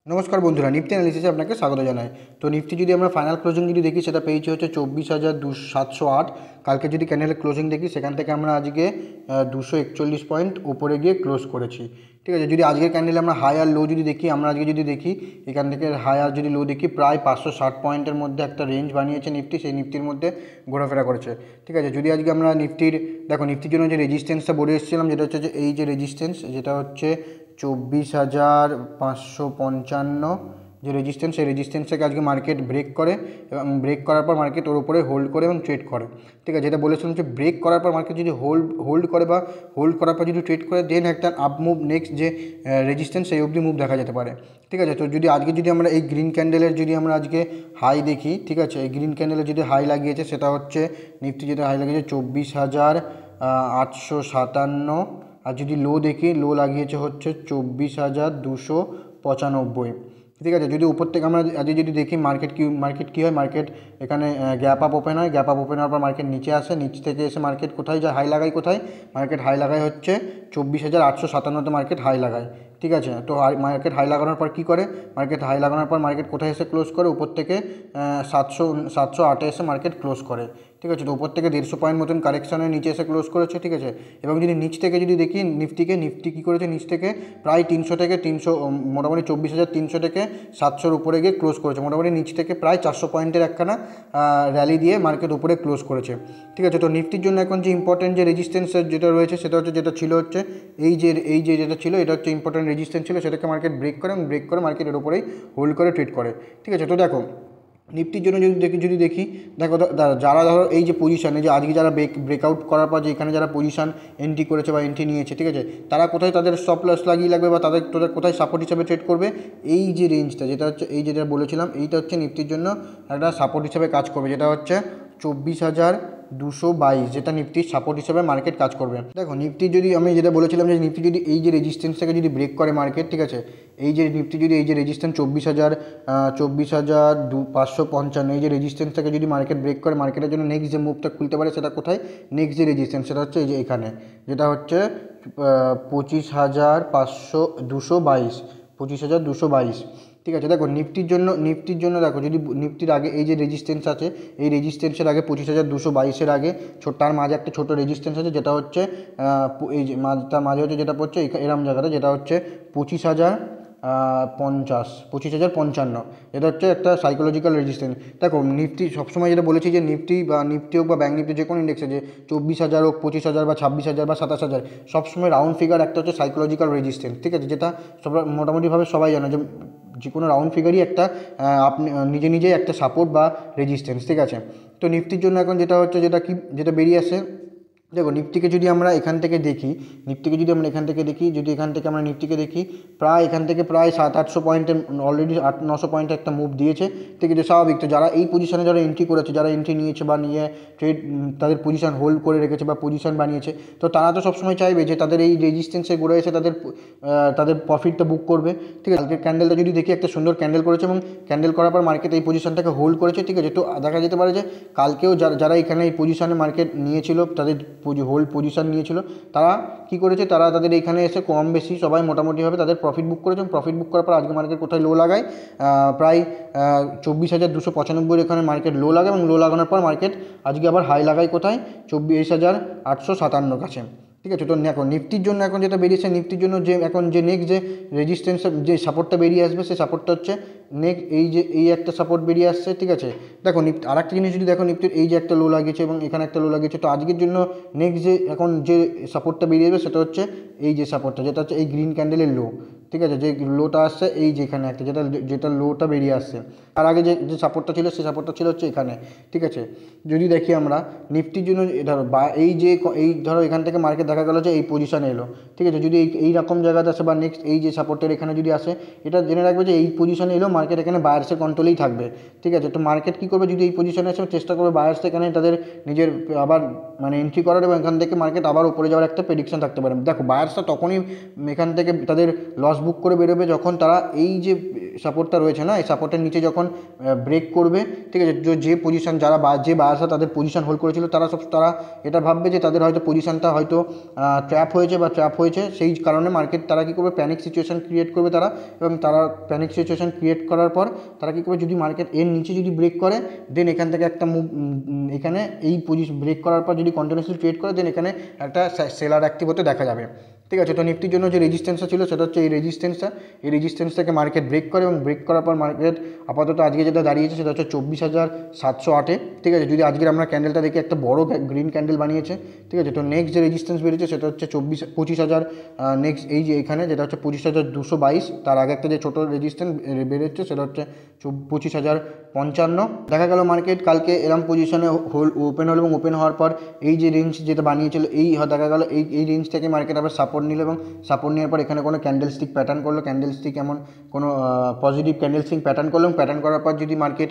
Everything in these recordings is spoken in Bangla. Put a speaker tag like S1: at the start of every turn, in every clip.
S1: নমস্কার বন্ধুরা, নিফটি অ্যানালিসিসে আপনাকে স্বাগত জানাই। তো নিফটি যদি আমরা ফাইনাল ক্লোজিং যদি দেখি, সেটা পেয়েছি হচ্ছে 24,708। কালকে যদি ক্যান্ডেলের ক্লোজিং দেখি, সেখান থেকে আমরা আজকে 241 পয়েন্ট উপরে গিয়ে ক্লোজ করেছি। ঠিক আছে, যদি আজকের ক্যান্ডেলে আমরা হাই আর লো যদি দেখি, আমরা আজকে যদি দেখি এখান থেকে হাই আর যদি লো দেখি, প্রায় 560 পয়েন্টের মধ্যে একটা রেঞ্জ বানিয়েছে নিফটি, সেই নিফটির মধ্যে ঘোরাফেরা করেছে। ঠিক আছে, যদি আজকে আমরা নিফটির নিফটির জন্য যে রেজিস্ট্যান্সটা বলে এসেছিলাম, যেটা হচ্ছে যে এই যে রেজিস্ট্যান্স, যেটা হচ্ছে 24,555 যে রেজিস্ট্যান্স, সেই রেজিস্ট্যান্সটাকে আজকে মার্কেট ব্রেক করে এবং ব্রেক করার পর মার্কেট ওর উপরে হোল্ড করে এবং ট্রেড করে। ঠিক আছে, যেটা বলেছিলাম যে ব্রেক করার পর মার্কেট যদি হোল্ড করে বা হোল্ড করার পর যদি ট্রেড করে, দেন একটা আপ মুভ, নেক্সট যে রেজিস্ট্যান্স সেই অবধি মুভ দেখা যেতে পারে। ঠিক আছে, তো যদি আজকে যদি আমরা এই গ্রিন ক্যান্ডেলের যদি আমরা আজকে হাই দেখি, ঠিক আছে, এই গ্রিন ক্যান্ডেলের যদি হাই লাগিয়েছে, সেটা হচ্ছে নিফটি যেটা হাই লাগিয়েছে 24,857। আর যদি লো দেখি, লো লাগিয়েছে হচ্ছে 24,295। ঠিক আছে, যদি উপর থেকে আমরা আজকে যদি দেখি মার্কেট কী হয়, মার্কেট এখানে গ্যাপ আপ ওপেন হয়, গ্যাপ আপ ওপেন হওয়ার পর মার্কেট নিচে আসে, নিচ থেকে এসে মার্কেট কোথায় যায়, হাই লাগায় কোথায়, মার্কেট হাই লাগায় হচ্ছে 24,857তে মার্কেট হাই লাগায়। ঠিক আছে, তো মার্কেট হাই লাগানোর পর কী করে, মার্কেট হাই লাগানোর পর মার্কেট কোথায় এসে ক্লোজ করে, উপর থেকে 708 এসে মার্কেট ক্লোজ করে। ঠিক আছে, তো উপর থেকে 150 পয়েন্ট মতন কারেকশানের নিচে এসে ক্লোজ করেছে। ঠিক আছে, এবং যদি নিচ থেকে যদি দেখি নিফটি কী করেছে, নিচ থেকে প্রায় 300 থেকে 300, মোটামুটি 24,300 থেকে 700-র উপরে গিয়ে ক্লোজ করেছে। মোটামুটি নিচ থেকে প্রায় 400 পয়েন্টের একখানা র্যালি দিয়ে মার্কেট উপরে ক্লোজ করেছে। ঠিক আছে, তো নিফটির জন্য এখন যে ইম্পর্টেন্ট যে রেজিস্ট্যান্স যেটা রয়েছে, সেটা হচ্ছে যেটা ছিল হচ্ছে এই যে যেটা ছিল, এটা হচ্ছে ইম্পর্টেন্ট রেজিস্ট্যান্স ছিল, সেটাকে মার্কেট ব্রেক করে এবং ব্রেক করে মার্কেটের উপরেই হোল্ড করে ট্রেড করে। ঠিক আছে, তো দেখো নিফটির জন্য যদি দেখি, দেখো যারা ধরো এই যে পজিশানে যে আজকে যারা ব্রেকআউট করার পর যে এখানে যারা পজিশান এন্ট্রি করেছে বা এন্ট্রি নিয়েছে, ঠিক আছে, তারা কোথায় তাদের স্টপ লস লাগিয়ে লাগবে বা তাদের কোথায় সাপোর্ট হিসাবে ট্রেড করবে, এই যে রেঞ্জটা যেটা হচ্ছে এই যেটা বলেছিলাম, এইটা হচ্ছে নিফটির জন্য একটা সাপোর্ট হিসাবে কাজ করবে, যেটা হচ্ছে 24,222, যেটা নিফটির সাপোর্ট হিসেবে মার্কেট কাজ করবে। দেখো নিফটি যদি আমি যেটা বলেছিলাম যে নিফটি যদি এই যে রেজিস্ট্যান্সটাকে যদি ব্রেক করে মার্কেট, ঠিক আছে, এই যে নিফটি যদি এই যে রেজিস্ট্যান্স 24,555, এই যে রেজিস্ট্যান্সটাকে যদি মার্কেট ব্রেক করে, মার্কেটের জন্য নেক্সট যে মুভটা খুলতে পারে সেটা কোথায়, নেক্সট যে রেজিস্ট্যান্স সেটা হচ্ছে এই যে এখানে, যেটা হচ্ছে 25,222, 25,222। ঠিক আছে, দেখো নিফটির জন্য দেখো, যদি নিফটির আগে এই যে রেজিস্ট্যান্স আছে, এই রেজিস্ট্যান্সের আগে 25,222-এর আগে তার মাঝে একটা ছোটো রেজিস্ট্যান্স আছে, যেটা হচ্ছে এই যে তার মাঝে হচ্ছে যেটা পড়ছে এরম জায়গাটা, যেটা হচ্ছে 25,055, এটা হচ্ছে একটা সাইকোলজিক্যাল রেজিস্ট্যান্স। দেখো নিফটি সবসময় যেটা বলেছি যে নিফটি হোক বা ব্যাঙ্ক নিফটি যে কোনো ইন্ডেক্সে, যে 24,000 হোক, 25,000 বা 26,000 বা 27,000, সবসময় রাউন্ড ফিগার একটা হচ্ছে সাইকোলজিক্যাল রেজিস্ট্যান্স। ঠিক আছে, যেটা মোটামুটিভাবে সবাই জানে যে কোনো রাউন্ড ফিগারই একটা আপনি নিজেই একটা সাপোর্ট বা রেজিস্ট্যান্স। ঠিক আছে, তো নিফটির জন্য এখন যেটা হচ্ছে যেটা বেরিয়ে আসে, দেখো নিফটিকে যদি আমরা এখান থেকে দেখি, যদি এখান থেকে আমরা নিফটিকে দেখি, প্রায় এখান থেকে প্রায় 700-800 পয়েন্টের অলরেডি 800-900 পয়েন্টের একটা মুভ দিয়েছে। ঠিক আছে, স্বাভাবিক, তো যারা এই পজিশনে যারা এন্ট্রি করেছে, যারা এন্ট্রি নিয়েছে বা নিয়ে ট্রেড তাদের পজিশন হোল্ড করে রেখেছে বা পজিশন বানিয়েছে, তো তারা তো সবসময় চাইবে যে তাদের এই রেজিস্ট্যান্সে ঘুরে এসে তাদের প্রফিটটা বুক করবে। ঠিক আছে, কালকের ক্যান্ডেলটা যদি দেখি, একটা সুন্দর ক্যান্ডেল করেছে এবং ক্যান্ডেল করার পর মার্কেট এই পজিশনটাকে হোল্ড করেছে। ঠিক আছে, তো দেখা যেতে পারে যে কালকেও যারা এখানে এই পজিশনে মার্কেট নিয়েছিল, তাদের হোল্ড পজিশন নিয়েছিল, তারা কী করেছে, তারা তাদের এখানে এসে কম বেশি সবাই মোটামুটিভাবে তাদের প্রফিট বুক করেছে। এবং প্রফিট বুক করার পর আজকে মার্কেট কোথায় লো লাগায়, প্রায় 24,295 এখানে মার্কেট লো লাগায় এবং লো লাগানোর পর মার্কেট আজকে আবার হাই লাগায় কোথায়, 24,857 কাছে। ঠিক আছে, তো দেখো নিফটির জন্য এখন যেটা বেরিয়েছে, নিফটির জন্য যে নেক্সট যে রেজিস্ট্যান্স যে সাপোর্টটা বেরিয়ে আসবে, সেই সাপোর্টটা হচ্ছে নেক্সট এই একটা সাপোর্ট বেরিয়ে আসছে। ঠিক আছে, দেখো নিফটি আরেকটা জিনিস যদি দেখো, নিফটির এই যে একটা লো লাগিয়েছে এবং এখানে একটা লো লাগিয়েছে, তো আজকের জন্য নেক্সট যে এখন যে সাপোর্টটা বেরিয়ে যাবে, সেটা হচ্ছে এই যে সাপোর্টটা, যেটা হচ্ছে এই গ্রিন ক্যান্ডেলের লো। ঠিক আছে, যে লোটা আসছে এই যে এখানে একটা, যেটা লোটা বেরিয়ে আসছে, তার আগে যে সাপোর্টটা ছিল, সেই সাপোর্টটা ছিল হচ্ছে এখানে। ঠিক আছে, যদি দেখি আমরা নিফটির জন্য ধরো এই ধরো এখান থেকে মার্কেট দেখা গেলো যে এই পজিশানে এলো। ঠিক আছে, যদি এই রকম জায়গাতে আসে বা নেক্সট এই যে সাপোর্টের এখানে যদি আসে, এটা জেনে রাখবে যে এই পজিশানে এলো, মার্কেট এখানে বায়ার্সের কন্ট্রোলেই থাকবে। ঠিক আছে, তো মার্কেট কী করবে, যদি এই পজিশনে আসে চেষ্টা করবে বায়ার্স এখানে তাদের নিজের আবার এন্ট্রি করার, এবং এখান থেকে মার্কেট আবার উপরে যাওয়ার একটা প্রেডিকশন থাকতে পারে। দেখো বায়ার্সরা তখনই এখান থেকে তাদের লস বুক করে বেরোবে যখন তারা এই যে সাপোর্টটা রয়েছে না, এই সাপোর্টের নিচে যখন ব্রেক করবে, ঠিক আছে, যে পজিশন যারা যে বায়ার্সরা তাদের পজিশন হোল্ড করেছিল তারা এটা ভাববে যে তাদের হয়তো পজিশনটা হয়তো ট্র্যাপ হয়েছে, সেই কারণে মার্কেট তারা কী করবে, প্যানিক সিচুয়েশন ক্রিয়েট করবে তারা, এবং তারা প্যানিক সিচুয়েশন ক্রিয়েট করার পর তারা কী করবে, যদি মার্কেট এর নিচে যদি ব্রেক করে দেন এখান থেকে একটা মুভ, এখানে এই পজিশন ব্রেক করার পর যদি কন্টিনিউসলি ট্রেড করে দেন এখানে একটা সেলার অ্যাক্টিভ হতে দেখা যাবে, ঠিক আছে। তো নিফটির জন্য যে রেজিস্ট্যান্সটা ছিল সেটা হচ্ছে এই রেজিস্ট্যান্সটাকে মার্কেট ব্রেক করে, এবং ব্রেক করার পর মার্কেট আপাতত আজকে যেটা দাঁড়িয়েছে সেটা হচ্ছে 24,708, ঠিক আছে। যদি আজকের আমরা ক্যান্ডেলটা দেখি একটা বড় গ্রিন ক্যান্ডেল বানিয়েছে, ঠিক আছে। তো নেক্সট যে রেজিস্ট্যান্স বেরিয়েছে সেটা হচ্ছে 25,000, নেক্সট এই যে এখানে যেটা হচ্ছে 25,222, তার আগে একটা যে ছোটো রেজিস্ট্যান্স বেরোচ্ছে সেটা হচ্ছে 25,055। দেখা গেল মার্কেট কালকে এরম পজিশনে ওপেন হলো, এবং ওপেন হওয়ার পর এই যে রেঞ্জ যেটা বানিয়েছিল দেখা গেল এই রেঞ্জ থেকে মার্কেট আবার সাপোর্ট নিল, এবং সাপোর্ট নেওয়ার পর এখানে কোনো ক্যান্ডেলস্টিক প্যাটার্ন করলো, ক্যান্ডেলস্টিক এমন কোনো পজিটিভ ক্যান্ডেলস্টিক প্যাটার্ন করলো, এবং প্যাটার্ন করার পর যদি মার্কেট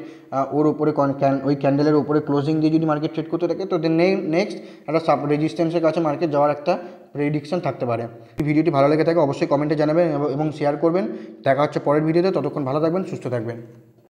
S1: ওর উপরে ওই ক্যান্ডেলের উপরে ক্লোজিং দিয়ে যদি মার্কেট ট্রেড করতে থাকে, তো নেক্সট একটা রেজিস্ট্যান্সের কাছে মার্কেট যাওয়ার একটা প্রেডিকশন থাকতে পারে। ভিডিওটি ভালো লেগে থাকে অবশ্যই কমেন্টে জানাবেন এবং শেয়ার করবেন। দেখা হচ্ছে পরের ভিডিওতে, ততক্ষণ ভালো থাকবেন, সুস্থ থাকবেন।